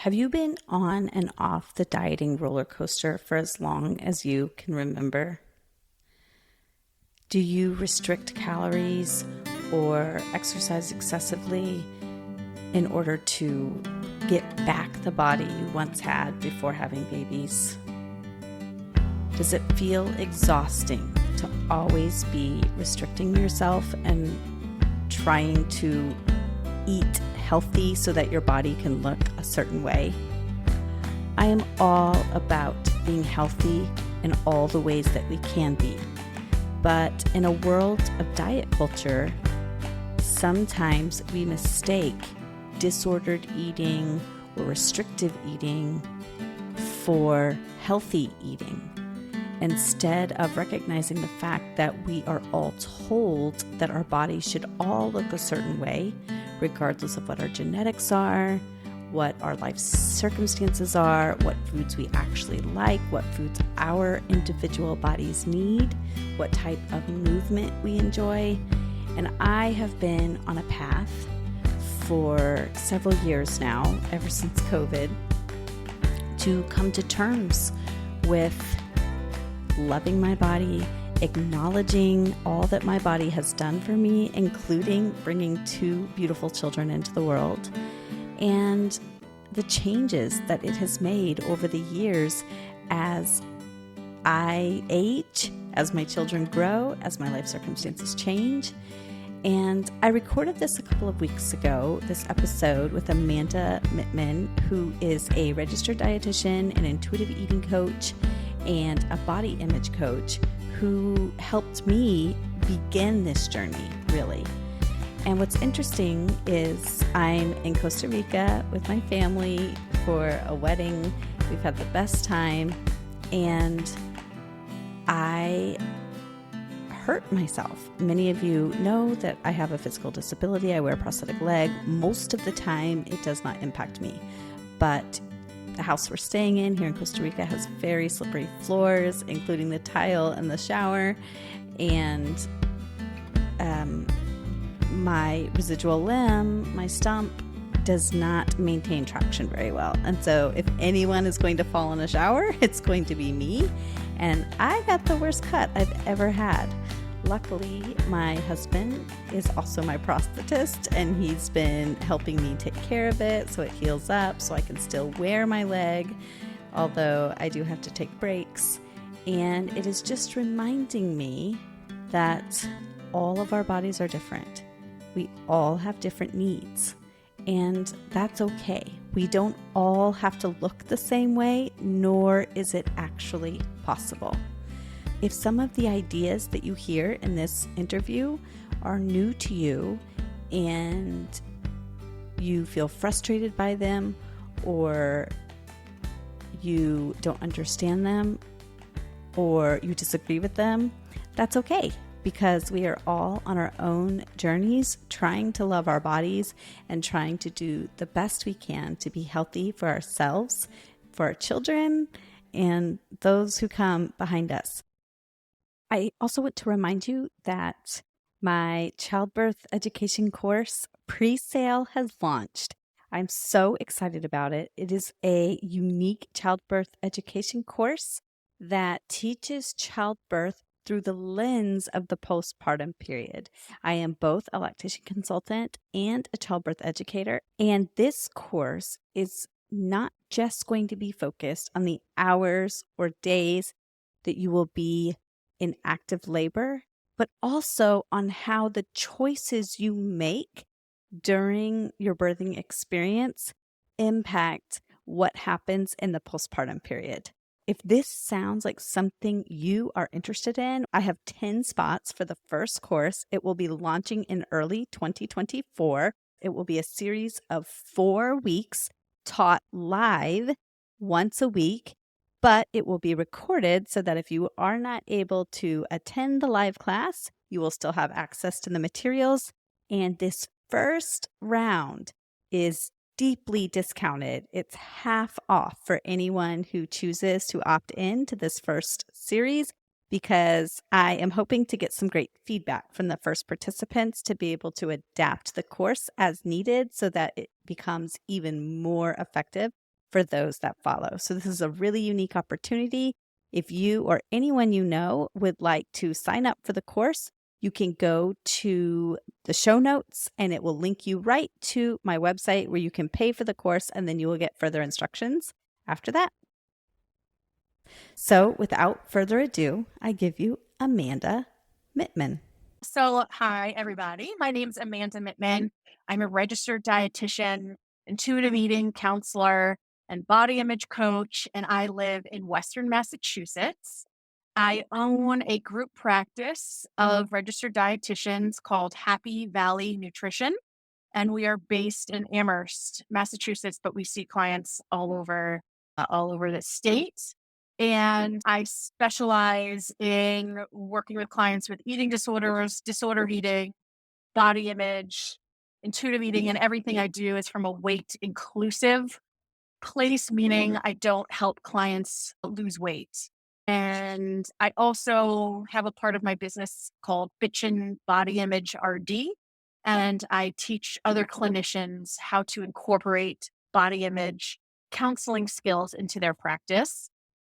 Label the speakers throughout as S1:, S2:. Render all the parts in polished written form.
S1: Have you been on and off the dieting roller coaster for as long as you can remember? Do you restrict calories or exercise excessively in order to get back the body you once had before having babies? Does it feel exhausting to always be restricting yourself and trying to eat healthy so that your body can look a certain way? I am all about being healthy in all the ways that we can be. But in a world of diet culture, sometimes we mistake disordered eating or restrictive eating for healthy eating, instead of recognizing the fact that we are all told that our bodies should all look a certain way, regardless of what our genetics are, what our life circumstances are, what foods we actually like, what foods our individual bodies need, what type of movement we enjoy. And I have been on a path for several years now, ever since COVID, to come to terms with loving my body, acknowledging all that my body has done for me, including bringing two beautiful children into the world, and the changes that it has made over the years as I age, as my children grow, as my life circumstances change. And I recorded this a couple of weeks ago, this episode with Amanda Mittman, who is a registered dietitian, an intuitive eating coach, and a body image coach who helped me begin this journey, really. And what's interesting is I'm in Costa Rica with my family for a wedding. We've had the best time, and I hurt myself. Many of you know that I have a physical disability. I wear a prosthetic leg. Most of the time, it does not impact me. But the house we're staying in here in Costa Rica has very slippery floors, including the tile in the shower. And my residual limb, my stump, does not maintain traction very well. And so if anyone is going to fall in a shower, it's going to be me. And I got the worst cut I've ever had. Luckily, my husband is also my prosthetist, and he's been helping me take care of it so it heals up so I can still wear my leg, although I do have to take breaks. And it is just reminding me that all of our bodies are different. We all have different needs, and that's okay. We don't all have to look the same way, nor is it actually possible. If some of the ideas that you hear in this interview are new to you and you feel frustrated by them, or you don't understand them, or you disagree with them, that's okay, because we are all on our own journeys trying to love our bodies and trying to do the best we can to be healthy for ourselves, for our children, and those who come behind us. I also want to remind you that my childbirth education course pre-sale has launched. I'm so excited about it. It is a unique childbirth education course that teaches childbirth through the lens of the postpartum period. I am both a lactation consultant and a childbirth educator, and this course is not just going to be focused on the hours or days that you will be in active labor, but also on how the choices you make during your birthing experience impact what happens in the postpartum period. If this sounds like something you are interested in, I have 10 spots for the first course. It will be launching in early 2024. It will be a series of 4 weeks taught live once a week, but it will be recorded so that if you are not able to attend the live class, you will still have access to the materials. And this first round is deeply discounted. It's half off for anyone who chooses to opt in to this first series, because I am hoping to get some great feedback from the first participants to be able to adapt the course as needed so that it becomes even more effective for those that follow. So this is a really unique opportunity. If you or anyone you know would like to sign up for the course, you can go to the show notes and it will link you right to my website where you can pay for the course and then you will get further instructions after that. So without further ado, I give you Amanda Mittman.
S2: So, hi, everybody. My name's Amanda Mittman. I'm a registered dietitian, intuitive eating counselor, and body image coach, and I live in Western Massachusetts. I own a group practice of registered dietitians called Happy Valley Nutrition, and we are based in Amherst, Massachusetts, but we see clients all over the state. And I specialize in working with clients with eating disorders, disordered eating, body image, intuitive eating, and everything I do is from a weight inclusive place, meaning I don't help clients lose weight. And I also have a part of my business called Bitchin' Body Image RD. And I teach other clinicians how to incorporate body image counseling skills into their practice.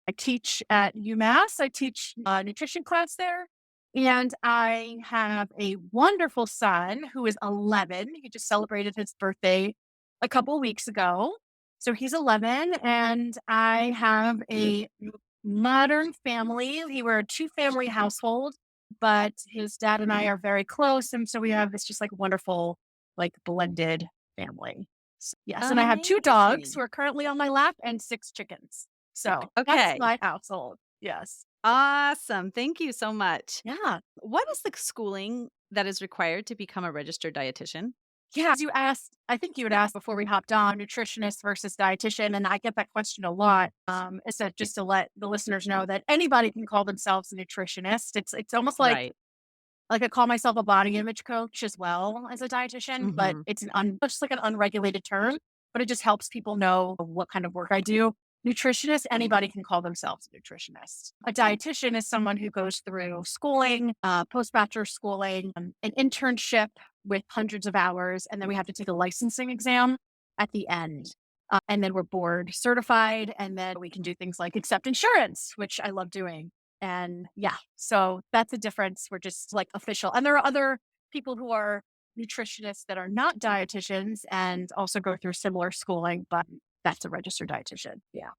S2: I teach at UMass. I teach a nutrition class there. And I have a wonderful son who is 11. He just celebrated his birthday a couple weeks ago. So he's 11, and I have a modern family. We were a two-family household, but his dad and I are very close. And so we have this just like wonderful, like blended family. Yes. And I have two dogs
S1: Amazing.
S2: who are currently on my lap and six chickens. So that's
S1: Okay.
S2: my household. Yes.
S1: Awesome. Thank you so much.
S2: Yeah.
S1: What is the schooling that is required to become a registered dietitian?
S2: Yeah. As you asked, I think you had asked before we hopped on nutritionist versus dietitian. And I get that question a lot. Is that just to let the listeners know that anybody can call themselves a nutritionist. It's almost
S1: Right.
S2: like I call myself a body image coach as well as a dietitian, but
S1: Mhm.
S2: it's just like an unregulated term, but it just helps people know what kind of work I do. Nutritionist, anybody can call themselves a nutritionist. A dietitian is someone who goes through schooling, post-bachelor schooling, an internship with hundreds of hours, and then we have to take a licensing exam at the end. And then we're board certified, and then we can do things like accept insurance, which I love doing. And yeah, so that's the difference. We're just like official. And there are other people who are nutritionists that are not dietitians and also go through similar schooling, but that's a registered dietitian. Yeah.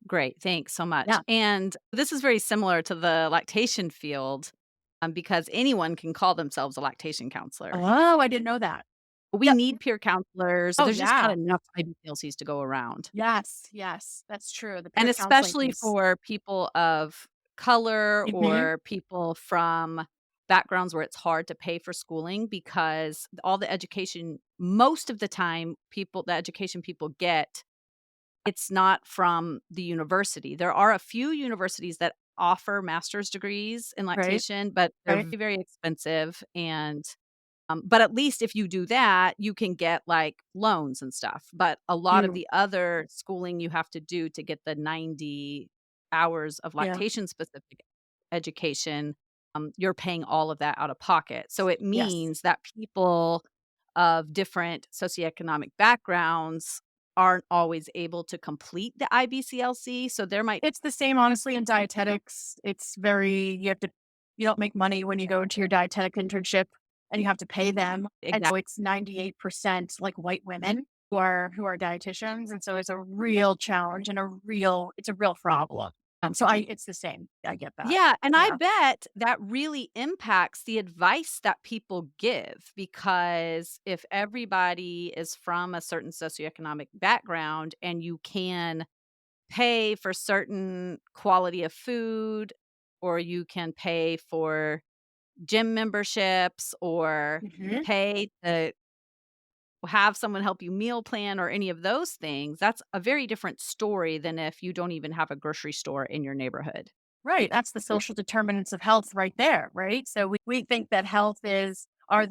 S1: Great. Thanks so much.
S2: Yeah.
S1: And this is very similar to the lactation field because anyone can call themselves a lactation counselor.
S2: Oh, I didn't know that.
S1: We
S2: Yep.
S1: need peer counselors.
S2: Oh,
S1: There's just not
S2: yeah.
S1: enough IBCLCs to go around.
S2: Yes. Yes. That's true. The
S1: And
S2: peer counseling
S1: especially
S2: piece.
S1: for people of color
S2: Mhm.
S1: or people from backgrounds where it's hard to pay for schooling because all the education most of the time the education people get, it's not from the university. There are a few universities that offer master's degrees in
S2: Right.
S1: lactation, but they're
S2: Right.
S1: very, very expensive and but at least if you do that, you can get, like, loans and stuff, but a lot of
S2: Mm.
S1: the other schooling you have to do to get the 90 hours of
S2: Yeah.
S1: lactation-specific education, you're paying all of that out of pocket, so it
S2: Yes.
S1: means that people of different socioeconomic backgrounds aren't always able to complete the IBCLC, so there might
S2: It's the same, honestly, in dietetics. You don't make money when you go into your dietetic internship and you have to pay them. And so
S1: exact
S2: it's 98% like white women who are dietitians. And so it's a real challenge and it's a real problem. It's the same. I get that.
S1: Yeah, and I
S2: Yeah.
S1: bet that really impacts the advice that people give because if everybody is from a certain socioeconomic background and you can pay for certain quality of food or you can pay for gym memberships or
S2: Mhm.
S1: pay to have someone help you meal plan or any of those things, that's a very different story than if you don't even have a grocery store in your neighborhood.
S2: Right. That's the social determinants of health right there. Right. So we think that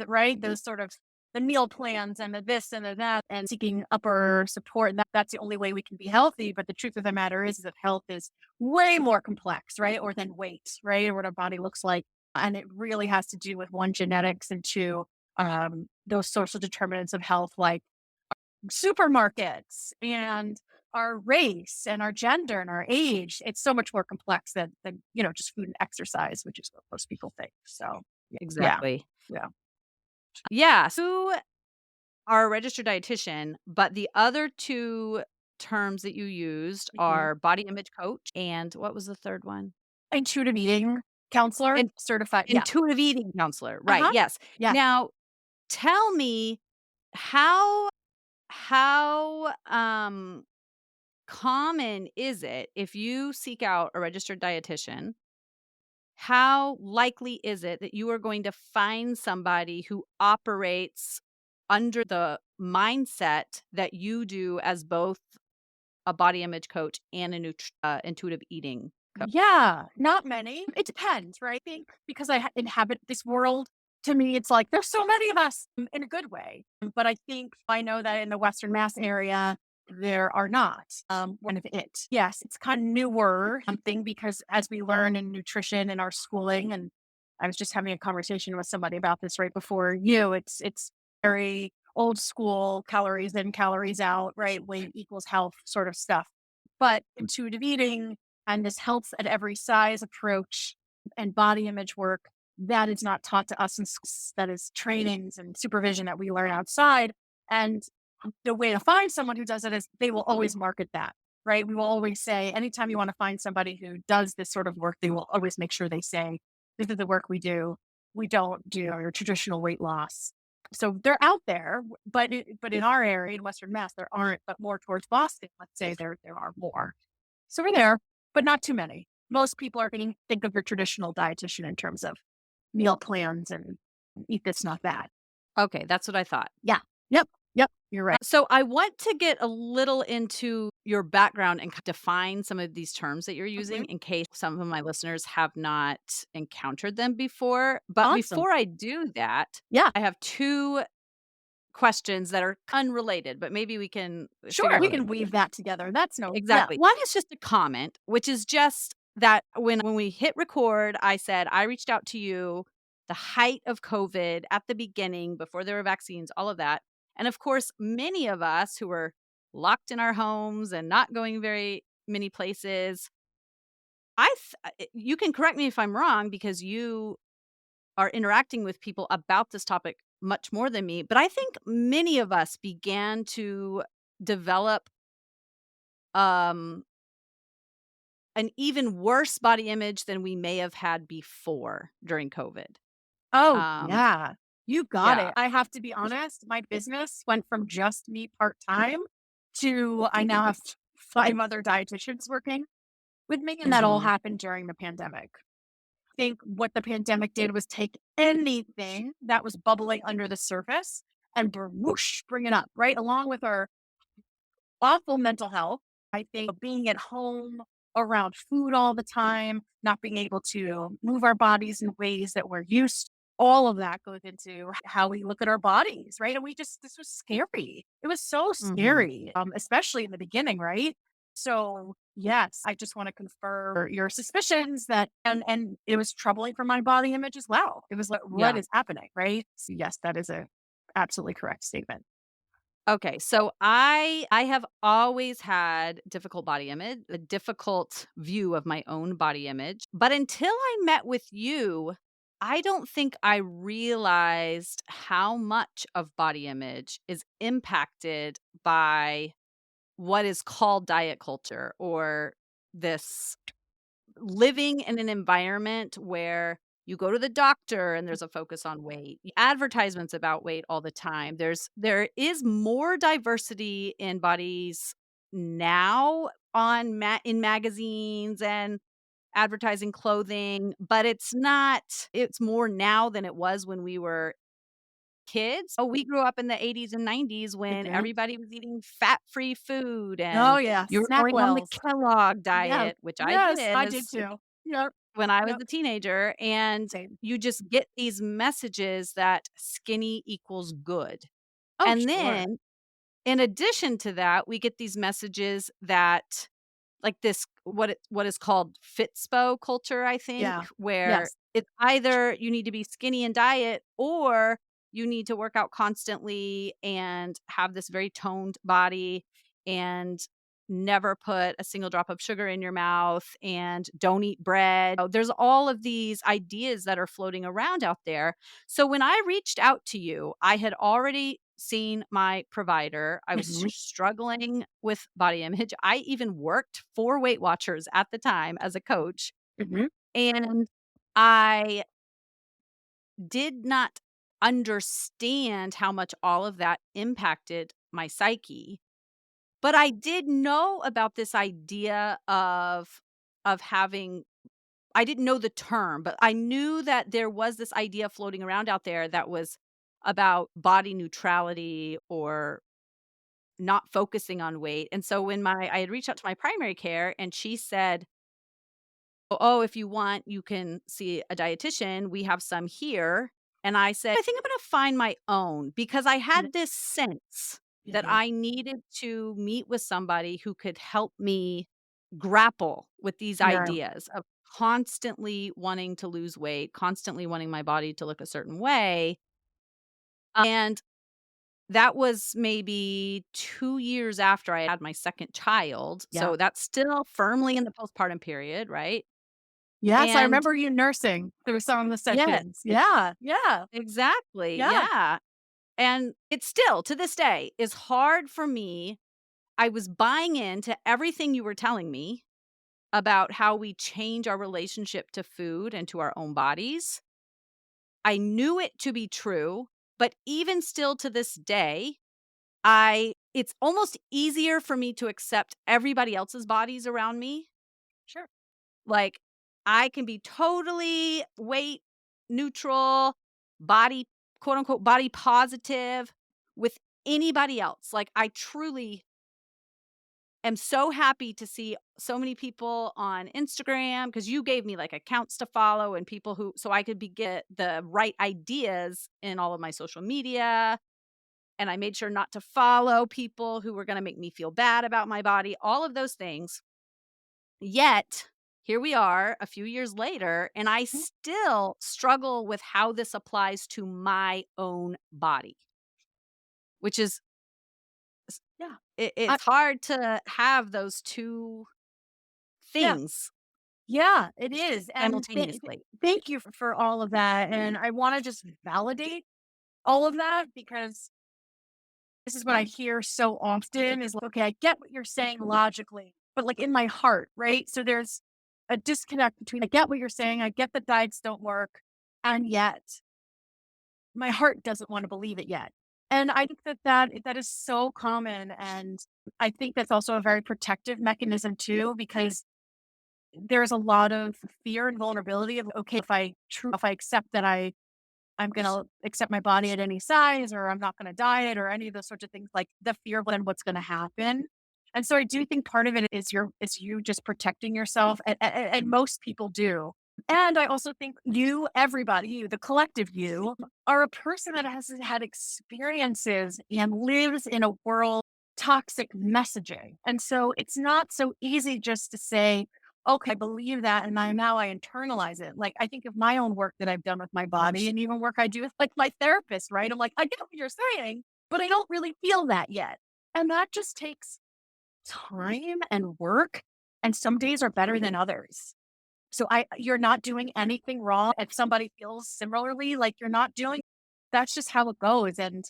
S2: right. Those sort of the meal plans and the this and the that and seeking upper support. And that's the only way we can be healthy. But the truth of the matter is that health is way more complex, right? Or than weight, right? Or what our body looks like. And it really has to do with one, genetics and two, those social determinants of health, like supermarkets and our race and our gender and our age. It's so much more complex than just food and exercise, which is what most people think. So yeah,
S1: Exactly.
S2: yeah.
S1: Yeah. So you are a registered dietitian, but the other two terms that you used
S2: Mhm.
S1: are body image coach and what was the third one?
S2: Intuitive eating counselor,
S1: In
S2: certified. Yeah.
S1: intuitive eating counselor.
S2: Uh
S1: Right.
S2: huh.
S1: Yes.
S2: Yeah.
S1: Now, tell me how common is it if you seek out a registered dietitian, how likely is it that you are going to find somebody who operates under the mindset that you do as both a body image coach and a intuitive eating coach?
S2: Yeah, not many. It depends, right? I think because I inhabit this world, to me, it's like there's so many of us in a good way. But I think I know that in the Western Mass area, there are not. One of it. Yes, it's kind of newer thing because as we learn in nutrition in our schooling, and I was just having a conversation with somebody about this right before you. It's very old school, calories in, calories out, right? Weight equals health sort of stuff. But intuitive eating and this health at every size approach and body image work that is not taught to us in schools. That is trainings and supervision that we learn outside. And the way to find someone who does it is they will always market that, right? We will always say, anytime you want to find somebody who does this sort of work, they will always make sure they say, this is the work we do. We don't do your traditional weight loss. So they're out there, but in our area in Western Mass, there aren't, but more towards Boston, let's say there are more. So we're there, but not too many. Most people are going to think of your traditional dietitian in terms of meal plans and eat this, not that.
S1: Okay, that's what I thought.
S2: Yeah. Yep. Yep. You're right.
S1: So I want to get a little into your background and define some of these terms that you're
S2: Mhm.
S1: using in case some of my listeners have not encountered them before. But
S2: Awesome.
S1: before I do that,
S2: Yeah.
S1: I have two questions that are unrelated, but maybe we can figure
S2: Sure.
S1: out
S2: We
S1: what they
S2: can
S1: mean.
S2: weave that together. That's no, yeah.
S1: Exactly. One is just a comment, which is just that when we hit record, I said I reached out to you the height of COVID at the beginning, before there were vaccines, all of that. And of course, many of us who were locked in our homes and not going very many places, you can correct me if I'm wrong because you are interacting with people about this topic much more than me, but I think many of us began to develop um an even worse body image than we may have had before during COVID.
S2: Oh,
S1: Um,
S2: yeah. You got
S1: yeah.
S2: it. I have to be honest. My business went from just me part time to I now have five other dietitians working with me. And that all
S1: Mhm.
S2: happened during the pandemic. Think what the pandemic did was take anything that was bubbling under the surface and whoosh, bring it up, right? Along with our awful mental health. I think being at home around food all the time, not being able to move our bodies in ways that we're used, all of that goes into how we look at our bodies, right? And this was scary. It was so
S1: Mhm.
S2: scary, especially in the beginning, right? So yes, I just want to confirm your suspicions that, and it was troubling for my body image as well. It was like, what
S1: Yeah.
S2: is happening, right? So yes, that is a absolutely correct statement.
S1: Okay, so I have always had difficult body image, a difficult view of my own body image, but until I met with you, I don't think I realized how much of body image is impacted by what is called diet culture or this living in an environment where you go to the doctor and there's a focus on weight, advertisements about weight all the time. There is more diversity in bodies now in magazines and advertising clothing, but it's more now than it was when we were kids. Oh, we grew up in the 80s and 90s when
S2: Mhm.
S1: everybody was eating fat-free food
S2: Oh
S1: and
S2: yeah,
S1: you were going on the
S2: Snackwells.
S1: Kellogg
S2: Yes,
S1: diet, which I
S2: yes,
S1: did
S2: I did
S1: as
S2: too. Yep,
S1: when I was
S2: yep,
S1: a teenager, and
S2: same.
S1: you just get these messages that skinny equals good.
S2: Oh,
S1: And
S2: sure.
S1: then in addition to that, we get these messages that like this what is called Fitspo culture, I think,
S2: Yeah.
S1: where
S2: Yes.
S1: it's either you need to be skinny and diet or you need to work out constantly and have this very toned body and never put a single drop of sugar in your mouth and don't eat bread. There's all of these ideas that are floating around out there. So when I reached out to you, I had already seen my provider. I was
S2: Mhm.
S1: struggling with body image. I even worked for Weight Watchers at the time as a coach,
S2: Mhm.
S1: and I did not understand how much all of that impacted my psyche. But I did know about this idea of having I didn't know the term, but I knew that there was this idea floating around out there that was about body neutrality or not focusing on weight. And so when my I had reached out to my primary care and she said, "Oh, if you want, you can see a dietitian. We have some here." And I said, "I think I'm gonna find my own," because I
S2: Mhm.
S1: had this sense that
S2: Mhm.
S1: I needed to meet with somebody who could help me grapple with these
S2: Yeah.
S1: ideas of constantly wanting to lose weight, constantly wanting my body to look a certain way. And that was maybe 2 years after I had my second child.
S2: Yeah.
S1: So that's still firmly in the postpartum period, right?
S2: Yes, I
S1: And
S2: remember you nursing through some of the
S1: yes,
S2: sessions. Yeah. Yeah.
S1: exactly,
S2: Yeah.
S1: yeah, and it still, to this day, is hard for me. I was buying into everything you were telling me about how we change our relationship to food and to our own bodies. I knew it to be true, but even still to this day, I it's almost easier for me to accept everybody else's bodies around me.
S2: Sure.
S1: Like, I can be totally weight neutral, body quote unquote body positive with anybody else. Like, I truly am so happy to see so many people on Instagram because you gave me like accounts to follow and people who so I could be get the right ideas in all of my social media. And I made sure not to follow people who were going to make me feel bad about my body, all of those things. Yet, here we are a few years later, and I
S2: Mhm.
S1: still struggle with how this applies to my own body, which is
S2: Yeah. I
S1: it's hard to have those 2
S2: yeah.
S1: things
S2: Yeah, it is, and
S1: simultaneously.
S2: thank you for all of that, and I wanna just validate all of that because this is what I hear so often is, like, "Okay, I get what you're saying logically, but, like, in my heart," right? So there's a disconnect between, I get what you're saying, I get that diets don't work, and yet my heart doesn't wanna believe it yet. And I think that is so common, and I think that's also a very protective mechanism too, because there's a lot of fear and vulnerability of, okay, if I accept that I'm gonna accept my body at any size, or I'm not gonna diet, or any of those sorts of things, like the fear of then what's gonna happen. And so I do think part of it is you just protecting yourself, and most people do. And I also think everybody, the collective you, are a person that has had experiences and lives in a world toxic messaging. And so it's not so easy just to say, okay, I believe that, and now I internalize it. Like, I think of my own work that I've done with my body, and even work I do with like my therapist, right? I'm like, I get what you're saying, but I don't really feel that yet. And that just takes time and work. And some days are better than others. So you're not doing anything wrong. If somebody feels similarly, like you're not doing, that's just how it goes. And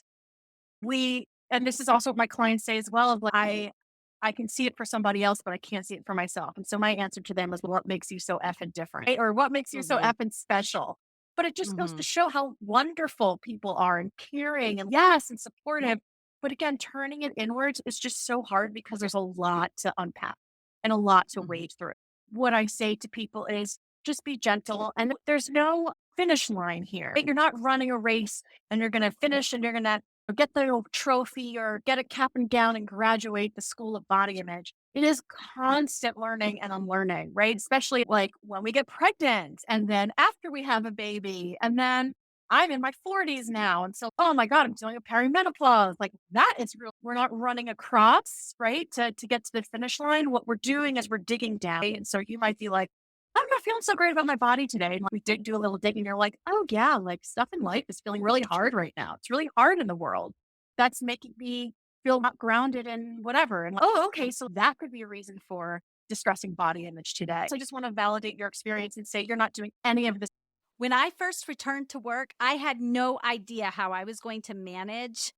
S2: this is also what my clients say as well, of like, I can see it for somebody else, but I can't see it for myself. And so my answer to them is, "Well, what makes you so effing different? Right? Or what makes you so
S1: Mhm,
S2: effing special?" But it just goes to
S1: mhm,
S2: show how wonderful people are, and caring, and yes, and supportive. But again, turning it inwards is just so hard because there's a lot to unpack and a lot to
S1: mhm,
S2: wade through. What I say to people is just be gentle, and there's no finish line here. Right? You're not running a race and you're going to finish and you're going to get the trophy or get a cap and gown and graduate the school of body image. It is constant learning and unlearning, right? Especially like when we get pregnant and then after we have a baby. And then I'm in my 40s now. And so, oh my God, I'm doing a perimenopause. Like that is real. We're not running across, right? To get to the finish line. What we're doing is we're digging down. Right? And so you might be like, I'm not feeling so great about my body today. And we did do a little digging. You're like, oh yeah, like stuff in life is feeling really hard right now. It's really hard in the world. That's making me feel not grounded in whatever. And oh, okay, so that could be a reason for distressing body image today. So I just want to validate your experience and say you're not doing any of this.
S1: When I first returned to work, I had no idea how I was going to manage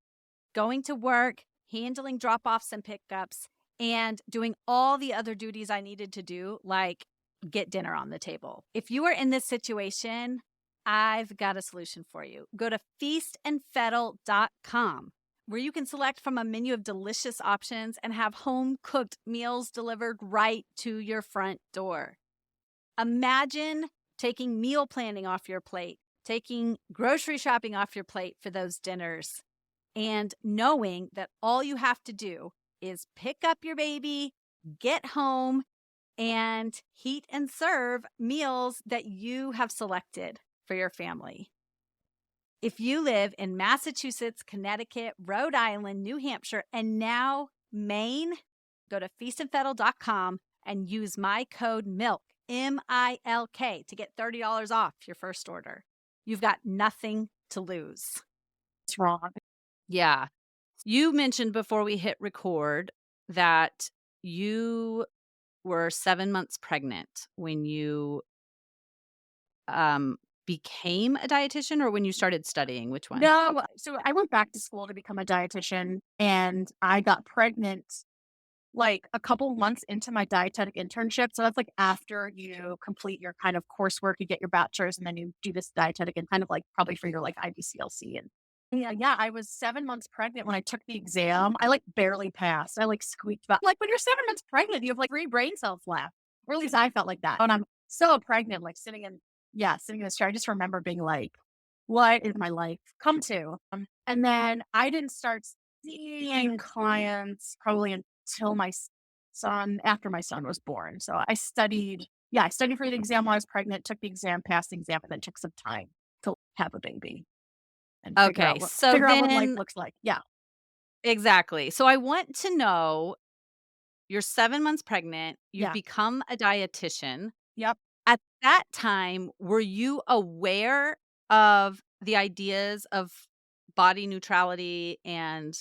S1: going to work, handling drop offs and pickups, and doing all the other duties I needed to do, like get dinner on the table. If you are in this situation, I've got a solution for you. Go to feastandfettle.com, where you can select from a menu of delicious options and have home cooked meals delivered right to your front door. Imagine taking meal planning off your plate, taking grocery shopping off your plate for those dinners, and knowing that all you have to do is pick up your baby, get home, and heat and serve meals that you have selected for your family. If you live in Massachusetts, Connecticut, Rhode Island, New Hampshire, and now Maine, go to feastandfettle.com and use my code MILK, MILK, to get $30 off your first order. You've got nothing to lose.
S2: It's wrong.
S1: Yeah. You mentioned before we hit record that you were 7 months pregnant when you became a dietitian, or when you started studying? Which one?
S2: No, so I went back to school to become a dietitian and I got pregnant like a couple months into my dietetic internship. So that's like after you complete your kind of coursework, you get your bachelor's and then you do this dietetic and kind of like probably for your like IBCLC. And yeah, I was 7 months pregnant when I took the exam. I like barely passed. I like squeaked by. Like when you're 7 months pregnant, you have like 3 brain cells left. Or at least I felt like that. And I'm so pregnant, like sitting in this chair. I just remember being like, what is my life come to? And then I didn't start seeing clients probably until after my son was born. So I studied for the exam while I was pregnant, took the exam, passed the exam, and then took some time to have a baby and
S1: Okay, so
S2: figure out what life
S1: then
S2: looks like. Yeah.
S1: exactly. So I want to know, you're 7 months pregnant, you've
S2: Yeah.
S1: become a dietitian.
S2: Yep.
S1: At that time, were you aware of the ideas of body neutrality and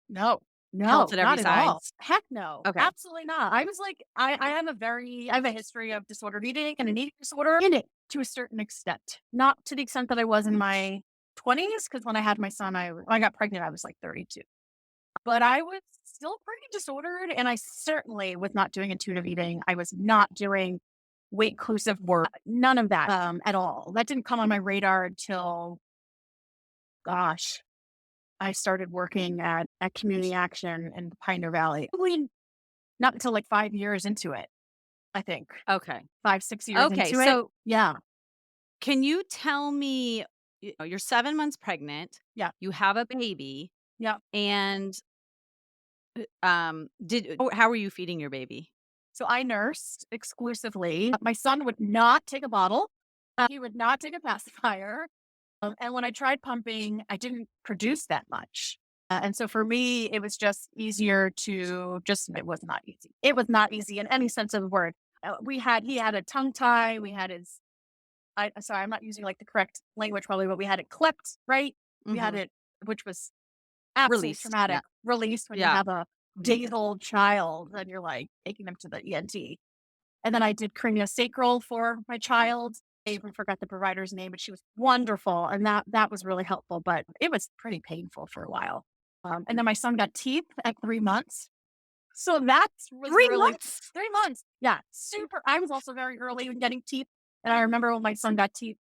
S2: No,
S1: health at every
S2: not at all.
S1: size?
S2: Heck no.
S1: Okay.
S2: Absolutely not. I was like, I have a history of disordered eating and an eating disorder in it to a certain extent. Not to the extent that I was in my 20s, because when I had my son, when I got pregnant, I was like 32. But I was still pretty disordered, and I certainly was not doing intuitive eating. I was not doing weight inclusive work, none of that at all. That didn't come on my radar until, gosh, I started working at Community Action in the Pioneer Valley. Probably not until like 5 years into it, I think.
S1: Okay.
S2: 5, 6 years
S1: Okay,
S2: into it.
S1: so
S2: Yeah.
S1: can you tell me, you're 7 months pregnant,
S2: Yeah.
S1: you have a baby,
S2: Yeah.
S1: and how were you feeding your baby?
S2: So I nursed exclusively. My son would not take a bottle. He would not take a pacifier. And when I tried pumping, I didn't produce that much. And so for me, it was just easier it was not easy. It was not easy in any sense of the word. He had a tongue tie. We had sorry, I'm not using like the correct language probably, but we had it clipped, right? We had it, which was absolutely
S1: Released.
S2: traumatic.
S1: Yeah.
S2: Released when you
S1: Yeah.
S2: have a days-old child and you're like taking them to the ENT. And then I did craniosacral for my child. I even forgot the provider's name, but she was wonderful. And that was really helpful, but it was pretty painful for a while. And then my son got teeth at 3 months. So that's
S1: 3 months?
S2: 3 months. Yeah. Super. I was also very early in getting teeth. And I remember when my son got teeth,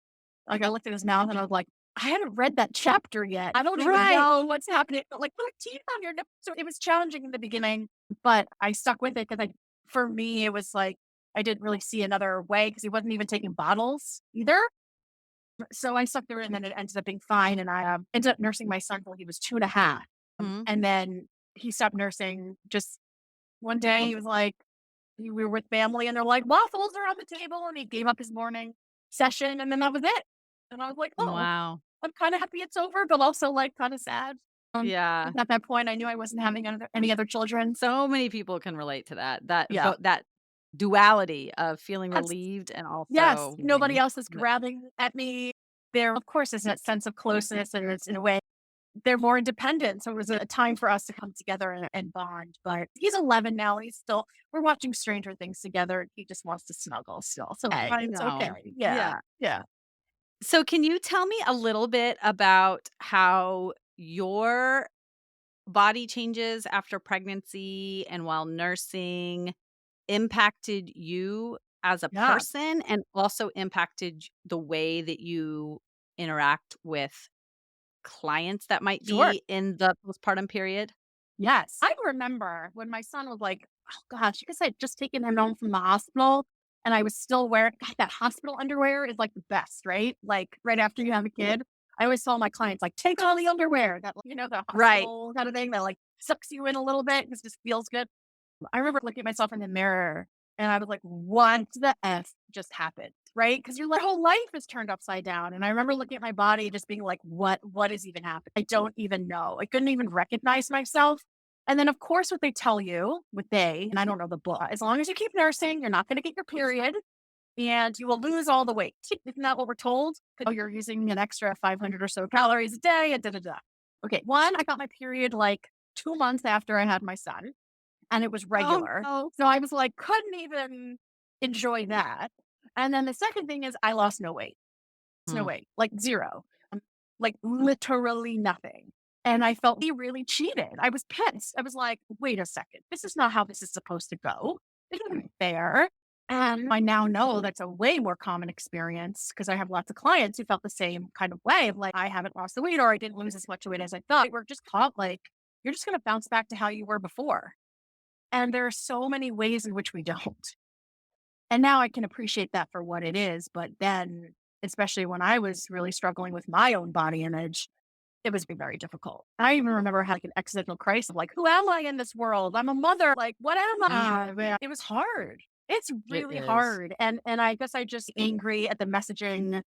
S2: like I looked at his mouth and I was like, I haven't read that chapter yet. I don't even know what's happening. But like, look, teeth on your nose. So it was challenging in the beginning, but I stuck with it because for me, it was like, I didn't really see another way because he wasn't even taking bottles either. So I stuck through it and then it ended up being fine. And I ended up nursing my son until he was 2.5. And then he stopped nursing. Just one day he was like, we were with family and they're like, waffles are on the table. And he gave up his morning session and then that was it. And I was like, oh,
S1: Wow.
S2: I'm kind of happy it's over, but also like kind of sad.
S1: Yeah.
S2: At that point, I knew I wasn't having any other children.
S1: So many people can relate to that.
S2: Yeah.
S1: That duality of feeling relieved and also
S2: Yes, nobody
S1: wanting
S2: else is grabbing at me. There, of course, is that sense of closeness, and it's in a way they're more independent. So it was a time for us to come together and bond. But he's 11 now. And we're watching Stranger Things together. And he just wants to snuggle still. So
S1: I
S2: it's
S1: know.
S2: okay. Yeah.
S1: Yeah.
S2: Yeah.
S1: So can you tell me a little bit about how your body changes after pregnancy and while nursing impacted you as a
S2: Yeah.
S1: person and also impacted the way that you interact with clients that might
S2: Sure.
S1: be in the postpartum period?
S2: Yes. I remember when my son was like, oh gosh, because I had just taken him home from the hospital and I was still wearing God, that hospital underwear is like the best, right? Like right after you have a kid. I always tell my clients, like, take all the underwear that, the
S1: Right.
S2: hospital kind of thing that like sucks you in a little bit because it just feels good. I remember looking at myself in the mirror and I was like, what the F just happened? Right? Because your whole life is turned upside down. And I remember looking at my body just being like, what is even happening? I don't even know. I couldn't even recognize myself. And then of course what they tell you, and I don't know the book, as long as you keep nursing, you're not going to get your period and you will lose all the weight. Isn't that what we're told? Oh, you're using an extra 500 or so calories a day and da da da. Okay. One, I got my period like 2 months after I had my son and it was
S1: Oh,
S2: regular.
S1: no.
S2: So I was like, couldn't even enjoy that. And then the second thing is I lost no weight. No
S1: Mm.
S2: weight, like zero, like literally nothing. And I felt really cheated. I was pissed. I was like, wait a second, this is not how this is supposed to go. This isn't fair. And I now know that's a way more common experience because I have lots of clients who felt the same kind of way of like, I haven't lost the weight or I didn't lose as much weight as I thought. We're just taught like, you're just going to bounce back to how you were before. And there are so many ways in which we don't. And now I can appreciate that for what it is. But then, especially when I was really struggling with my own body image, it was very difficult. I even remember having an existential crisis of like, who am I in this world? I'm a mother. Like, what am I? Man, it was hard. It's
S1: It
S2: really
S1: is.
S2: hard. And I guess I just angry at the messaging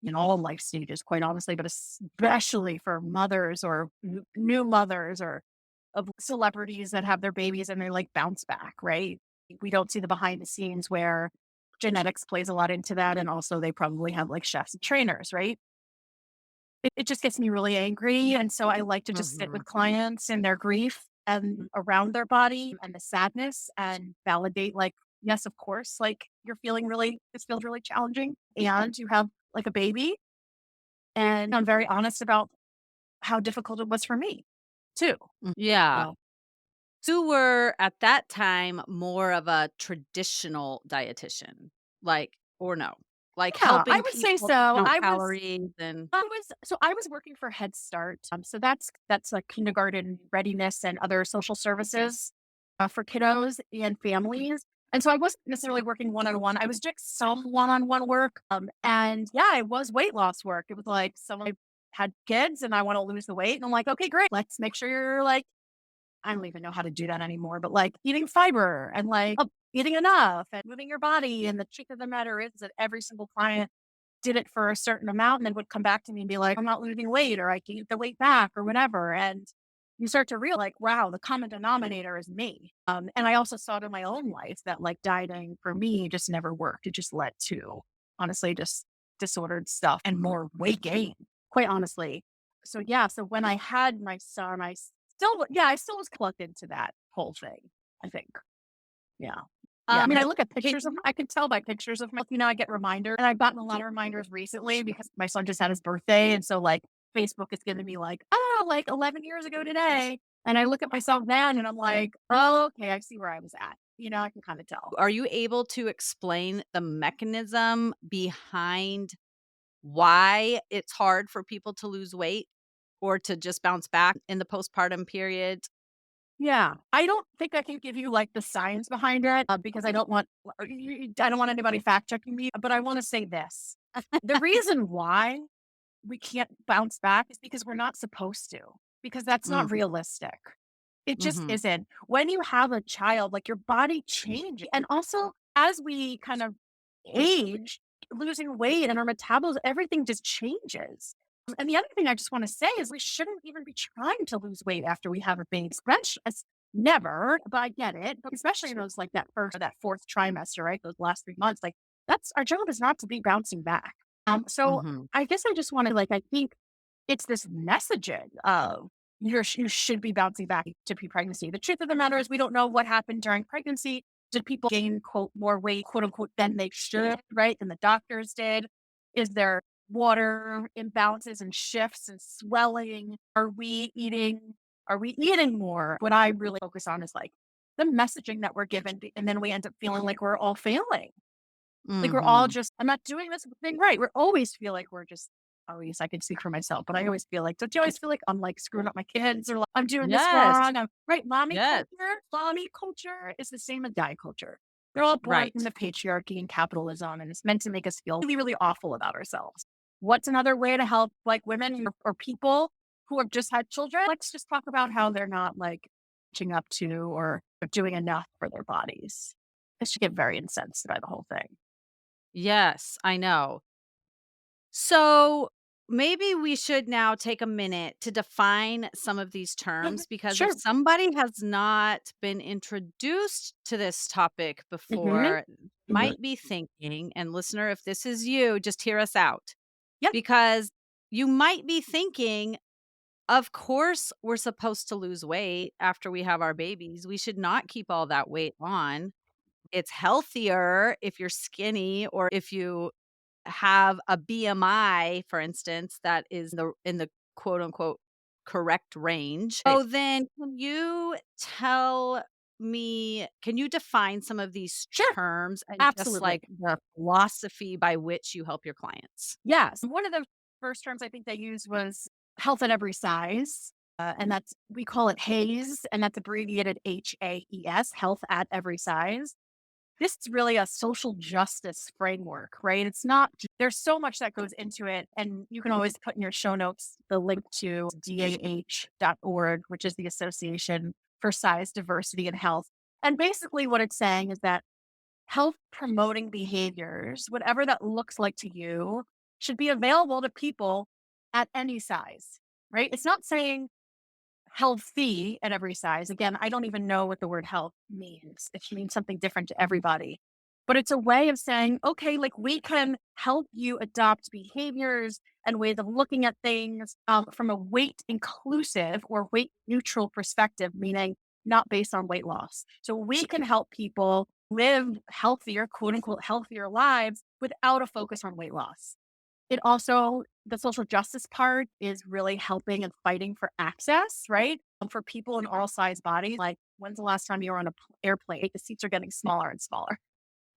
S2: in all life stages, quite honestly, but especially for mothers or new mothers or of celebrities that have their babies and they like bounce back, right? We don't see the behind the scenes where genetics plays a lot into that. And also they probably have like chefs and trainers, right? It just gets me really angry. And so I like to just sit
S1: Mhm.
S2: with clients in their grief and around their body and the sadness and validate like, yes, of course, like this feels really challenging. And you have like a baby. And I'm very honest about how difficult it was for me too.
S1: Yeah.
S2: So
S1: You were at that time more of a traditional dietitian, like, or no? Like
S2: yeah, I
S1: helping
S2: would say
S1: people
S2: so.
S1: count calories and
S2: I was working for Head Start. So that's like kindergarten readiness and other social services for kiddos and families. And so I wasn't necessarily working one on one. I was doing some one on one work. And yeah, it was weight loss work. It was like someone had kids and I want to lose the weight. And I'm like, okay, great. Let's make sure you're like I don't even know how to do that anymore, but like eating fiber and like eating enough and moving your body. And the truth of the matter is that every single client did it for a certain amount and then would come back to me and be like, I'm not losing weight or I can get the weight back or whatever. And you start to realize like, wow, the common denominator is me. And I also saw it in my own life that like dieting for me just never worked. It just led to honestly just disordered stuff and more weight gain, quite honestly. So yeah, so when I had my son, I still was plugged into that whole thing, I think. Yeah. Yeah. I mean, I look at
S1: can
S2: pictures of
S1: you
S2: I can tell by pictures of my I get reminders and I've gotten a lot of reminders recently because my son just had his birthday. And so like Facebook is giving me like, oh, like 11 years ago today. And I look at myself then and I'm like, oh, okay, I see where I was at. I can kind of tell.
S1: are you able to explain the mechanism behind why it's hard for people to lose weight or to just bounce back in the postpartum period?
S2: Yeah, I don't think I can give you like the science behind it because I don't want anybody fact checking me. But I want to say this: the reason why we can't bounce back is because we're not supposed to, because that's not
S1: Mm,
S2: realistic. It just
S1: mhm.
S2: isn't. When you have a child, like your body changes. And also, as we kind of age, losing weight and our metabolism, everything just changes. And the other thing I just want to say is we shouldn't even be trying to lose weight after we have a baby, especially never, but I get it. But especially in those like that fourth trimester, right? Those last 3 months, like that's our job is not to be bouncing back. So
S1: Mhm.
S2: I guess I just want to like, I think it's this messaging of you should be bouncing back to pre-pregnancy. The truth of the matter is we don't know what happened during pregnancy. Did people gain quote more weight, quote unquote, than they should, right? Than the doctors did? Is there water imbalances and shifts and swelling? Are we eating more? What I really focus on is like the messaging that we're given, and then we end up feeling like we're all failing. Like we're all
S1: Mhm.
S2: just, I'm not doing this thing right. We always feel like we're just, always, I can speak for myself, but I always feel like, don't you always feel like I'm like screwing up my kids or like, I'm doing this
S1: Yes.
S2: wrong? Right.
S1: Yes.
S2: Mommy culture is the same as diet culture. They're all born from
S1: Right.
S2: the patriarchy and capitalism, and it's meant to make us feel really, really awful about ourselves. What's another way to help like women or people who have just had children? Let's just talk about how they're not like catching up to or doing enough for their bodies. I should get very incensed by the whole thing.
S1: Yes, I know. So maybe we should now take a minute to define some of these
S2: Mhm.
S1: terms because if
S2: Sure.
S1: somebody has not been introduced to this topic
S2: Mhm.
S1: before,
S2: Mhm.
S1: might be thinking, and listener, if this is you, just hear us out
S2: Yeah,
S1: because you might be thinking, of course, we're supposed to lose weight after we have our babies. We should not keep all that weight on. It's healthier if you're skinny or if you have a BMI, for instance, that is in the quote unquote correct range.
S2: right.
S1: So then can you define some of these
S2: Sure.
S1: terms and just
S2: Absolutely.
S1: like the philosophy by which you help your clients?
S2: Yes. One of the first terms I think they used was health at every size. And that's, we call it HAES, and that's abbreviated HAES, health at every size. This is really a social justice framework, right? It's not, there's so much that goes into it. And you can always put in your show notes the link to DAH.org, which is the Association for Size, Diversity, and Health. And basically, what it's saying is that health promoting behaviors, whatever that looks like to you, should be available to people at any size, right? It's not saying healthy at every size. Again, I don't even know what the word health means. It means something different to everybody. But it's a way of saying, okay, like we can help you adopt behaviors and ways of looking at things from a weight inclusive or weight neutral perspective, meaning not based on weight loss. So we can help people live healthier, quote unquote, healthier lives without a focus on weight loss. It also, the social justice part is really helping and fighting for access, right? For people in all size bodies. Like, when's the last time you were on an airplane? The seats are getting smaller and smaller.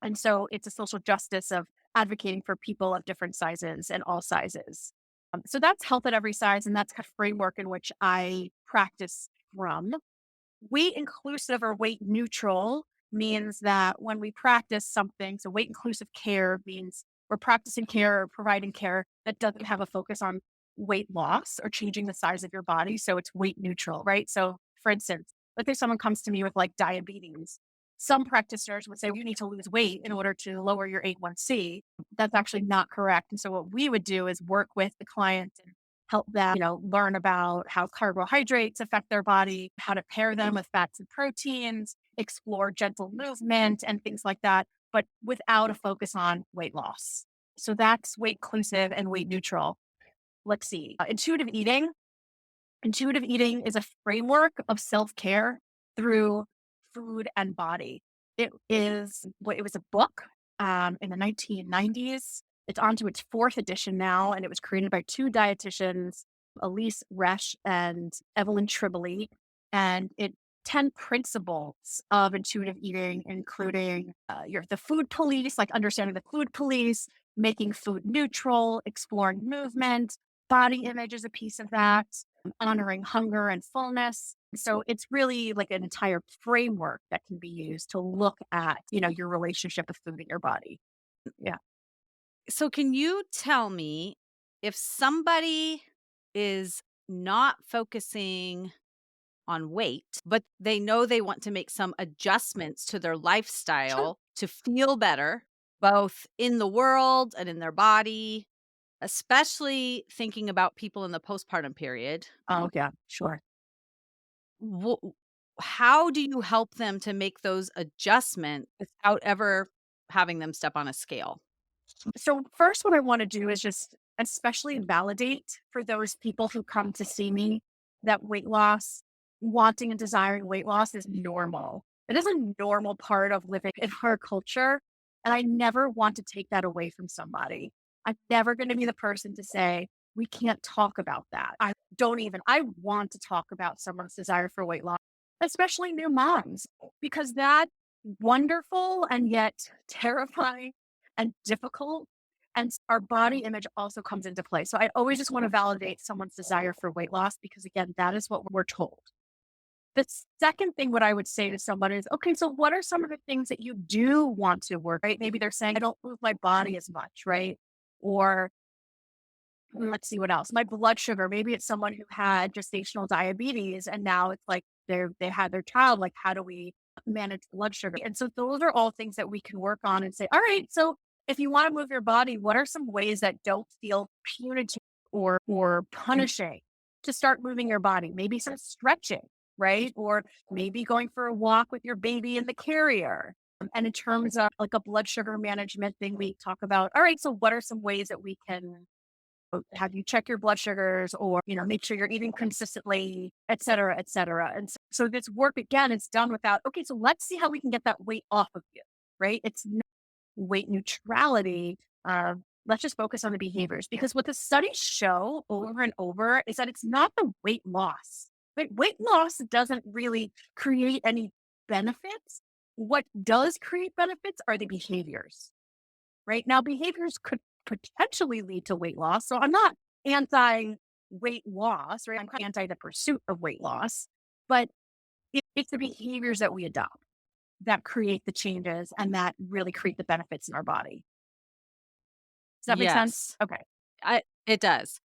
S2: And so it's a social justice of advocating for people of different sizes and all sizes. So that's health at every size. And that's kind of framework in which I practice from. Weight inclusive or weight neutral means that when we practice something, so weight inclusive care means we're practicing care or providing care that doesn't have a focus on weight loss or changing the size of your body. So it's weight neutral, right? So, for instance, let's say someone comes to me with like diabetes. Some practitioners would say you need to lose weight in order to lower your A1C. That's actually not correct. And so, what we would do is work with the client and help them, learn about how carbohydrates affect their body, how to pair them with fats and proteins, explore gentle movement and things like that, but without a focus on weight loss. So that's weight inclusive and weight neutral. Let's see. Intuitive eating. Intuitive eating is a framework of self care through food and body. It was a book in the 1990s. It's on to its fourth edition now, and it was created by two dietitians, Elise Resch and Evelyn Tribole. And it 10 principles of intuitive eating, including the food police, like understanding the food police, making food neutral, exploring movement, body image is a piece of that, honoring hunger and fullness. So it's really like an entire framework that can be used to look at, your relationship with food in your body. Yeah.
S1: So can you tell me if somebody is not focusing on weight, but they know they want to make some adjustments to their
S2: Sure.
S1: lifestyle to feel better, both in the world and in their body, especially thinking about people in the postpartum period.
S2: Oh, yeah, sure.
S1: wh- how do you help them to make those adjustments without ever having them step on a scale?
S2: So first, what I want to do is just especially validate for those people who come to see me that weight loss, wanting and desiring weight loss is normal. It is a normal part of living in our culture. And I never want to take that away from somebody. I'm never going to be the person to say, we can't talk about that. I want to talk about someone's desire for weight loss, especially new moms, because that wonderful and yet terrifying and difficult. And our body image also comes into play. So I always just want to validate someone's desire for weight loss because, again, that is what we're told. The second thing, what I would say to someone is, okay, so what are some of the things that you do want to work, right? Maybe they're saying, I don't move my body as much, right? Or let's see what else. My blood sugar. Maybe it's someone who had gestational diabetes and now it's like they had their child. Like, how do we manage blood sugar? And so those are all things that we can work on and say, all right, so if you want to move your body, what are some ways that don't feel punitive or punishing to start moving your body? Maybe some stretching, right? Or maybe going for a walk with your baby in the carrier. And in terms of like a blood sugar management thing, we talk about, all right, so what are some ways that we can have you check your blood sugars or, make sure you're eating consistently, et cetera, et cetera. And so this work, again, it's done without, okay, so let's see how we can get that weight off of you, right? It's not weight neutrality. Let's just focus on the behaviors because what the studies show over and over is that it's not the weight loss. But weight loss doesn't really create any benefits. What does create benefits are the behaviors, right? Now, behaviors could potentially lead to weight loss. So I'm not anti weight loss, right? I'm anti the pursuit of weight loss, but it's the behaviors that we adopt that create the changes and that really create the benefits in our body. Does that make sense?
S3: Yes,
S2: Okay.
S3: it does.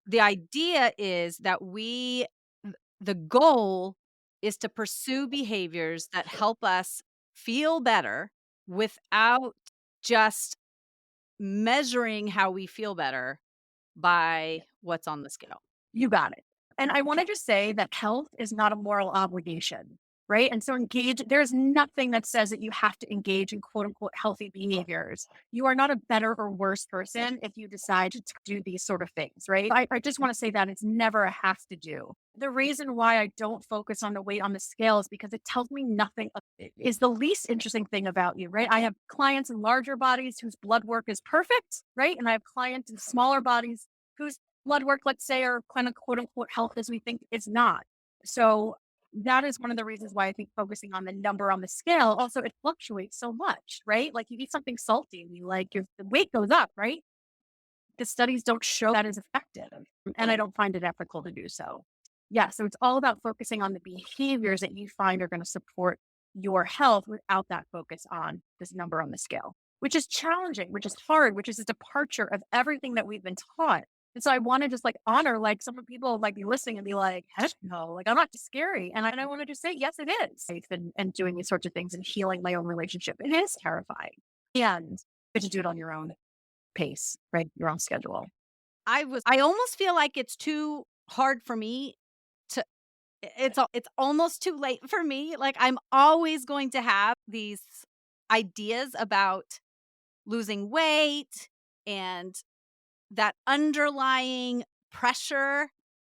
S3: The idea is that the goal is to pursue behaviors that help us feel better without just measuring how we feel better by what's on the scale.
S2: You got it. And I want to just say that health is not a moral obligation, right? And so there's nothing that says that you have to engage in quote unquote healthy behaviors. You are not a better or worse person if you decide to do these sort of things, right? I just want to say that it's never a have to do. The reason why I don't focus on the weight on the scale is because it tells me nothing it is the least interesting thing about you, right? I have clients in larger bodies whose blood work is perfect, right? And I have clients in smaller bodies whose blood work, let's say, or kind of quote unquote health as we think is not. So that is one of the reasons why I think focusing on the number on the scale, also it fluctuates so much, right? Like you eat something salty and the weight goes up, right? The studies don't show that is effective. And I don't find it ethical to do so. Yeah. So it's all about focusing on the behaviors that you find are going to support your health without that focus on this number on the scale, which is challenging, which is hard, which is a departure of everything that we've been taught. And so I want to just like honor, like some people might be listening and be like, heck no, like I'm not just scary. And I want to just say, yes, it is. I've been doing these sorts of things and healing my own relationship. It is terrifying. And you get to do it on your own pace, right? Your own schedule.
S3: I almost feel like it's too hard for me to it's almost too late for me. Like I'm always going to have these ideas about losing weight and that underlying pressure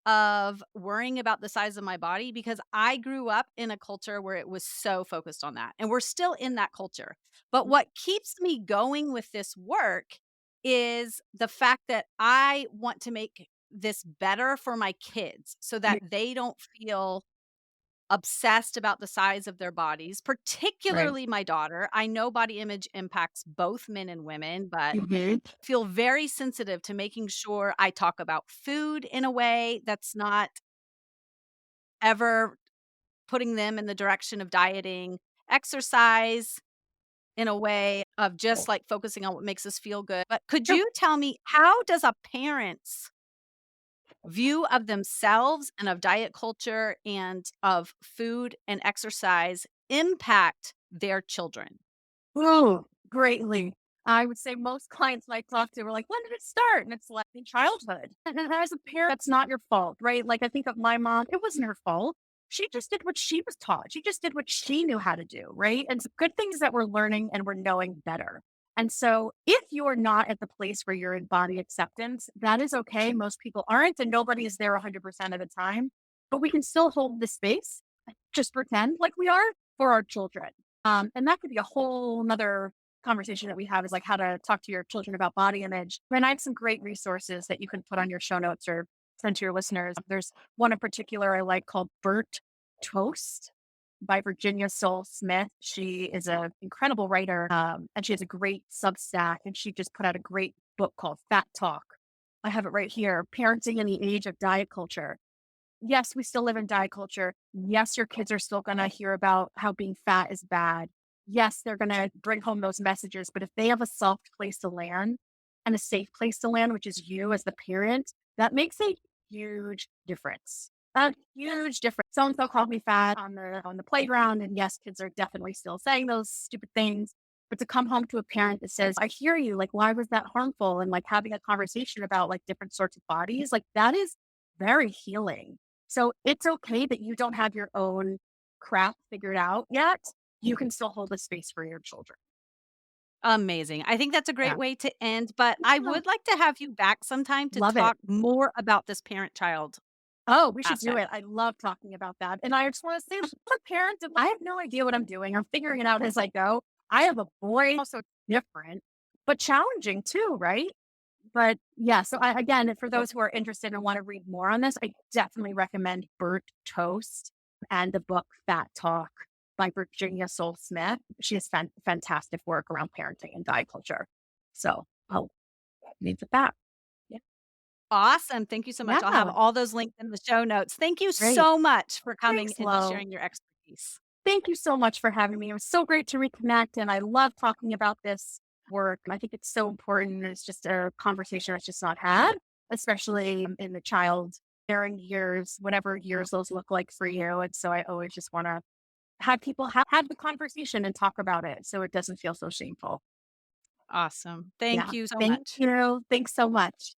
S3: of worrying about the size of my body because I grew up in a culture where it was so focused on that. And we're still in that culture. But what keeps me going with this work is the fact that I want to make this better for my kids so that they don't feel obsessed about the size of their bodies,
S2: Right.
S3: particularly my daughter. I know body image impacts both men and women, but
S2: Mhm.
S3: feel very sensitive to making sure I talk about food in a way that's not ever putting them in the direction of dieting, exercise in a way of just like focusing on what makes us feel good. But could
S2: Sure.
S3: you tell me how does a parent's view of themselves and of diet culture and of food and exercise impact their children?
S2: Oh, greatly. I would say most clients I talk to were like, when did it start? And it's like in childhood. And as a parent, that's not your fault, right? Like I think of my mom, it wasn't her fault. She just did what she was taught. She just did what she knew how to do, right? And some good things that we're learning and we're knowing better. And so if you're not at the place where you're in body acceptance, that is okay. Most people aren't, and nobody is there 100% of the time, but we can still hold the space, just pretend like we are for our children. And that could be a whole nother conversation that we have, is like how to talk to your children about body image. And I have some great resources that you can put on your show notes or send to your listeners. There's one in particular I like called Burnt Toast by Virginia Soul Smith. She is an incredible writer, and she has a great Substack, and she just put out a great book called Fat Talk. I have it right here, Parenting in the Age of Diet Culture. Yes, we still live in diet culture. Yes, your kids are still going to hear about how being fat is bad. Yes, they're going to bring home those messages. But if they have a soft place to land and a safe place to land, which is you as the parent, that makes a huge difference. A huge difference. So and so called me fat on the playground. And yes, kids are definitely still saying those stupid things. But to come home to a parent that says, I hear you, like, why was that harmful? And like having a conversation about like different sorts of bodies, like that is very healing. So it's okay that you don't have your own crap figured out yet. You can still hold a space for your children.
S3: Amazing. I think that's a
S2: Yeah.
S3: great way to end, but I
S2: Yeah.
S3: would like to have you back sometime to
S2: Love it.
S3: talk more about this parent-child
S2: Oh, we should do
S3: aspect.
S2: it. I love talking about that. And I just want to say, as a parent, I have no idea what I'm doing. I'm figuring it out as I go. I have a boy, also different, but challenging too, right? But yeah, so again, for those who are interested and want to read more on this, I definitely recommend Burnt Toast and the book Fat Talk by Virginia Soul Smith. She has fantastic work around parenting and diet culture. So I'll leave with that. Yeah.
S3: Awesome. Thank you so much. I'll have
S2: Yeah.
S3: all those links in the show notes. Thank you
S2: Great.
S3: so much for coming
S2: Thanks,
S3: and
S2: Lo.
S3: sharing your expertise.
S2: Thank you so much for having me. It was so great to reconnect, and I love talking about this work. I think it's so important. It's just a conversation that's just not had, especially in the child bearing years, whatever years those look like for you. And so I always just want to have people have the conversation and talk about it so it doesn't feel so shameful.
S3: Awesome.
S2: Yeah.
S3: Thank you so
S2: Thank
S3: much.
S2: you. Thanks so much.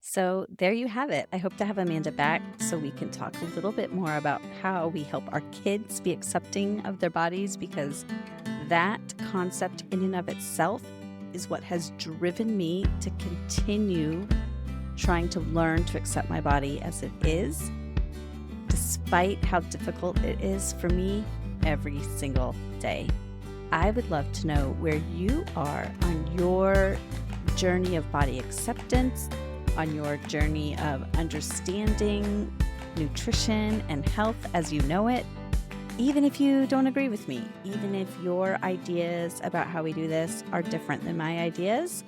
S1: So there you have it. I hope to have Amanda back so we can talk a little bit more about how we help our kids be accepting of their bodies, because that concept in and of itself is what has driven me to continue trying to learn to accept my body as it is, despite how difficult it is for me every single day. I would love to know where you are on your journey of body acceptance, on your journey of understanding nutrition and health as you know it. Even if you don't agree with me, even if your ideas about how we do this are different than my ideas,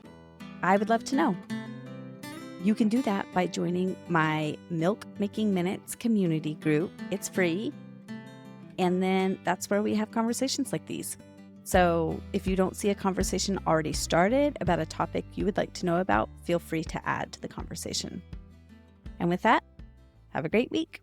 S1: I would love to know. You can do that by joining my Milk Making Minutes community group. It's free. And then that's where we have conversations like these. So if you don't see a conversation already started about a topic you would like to know about, feel free to add to the conversation. And with that, have a great week.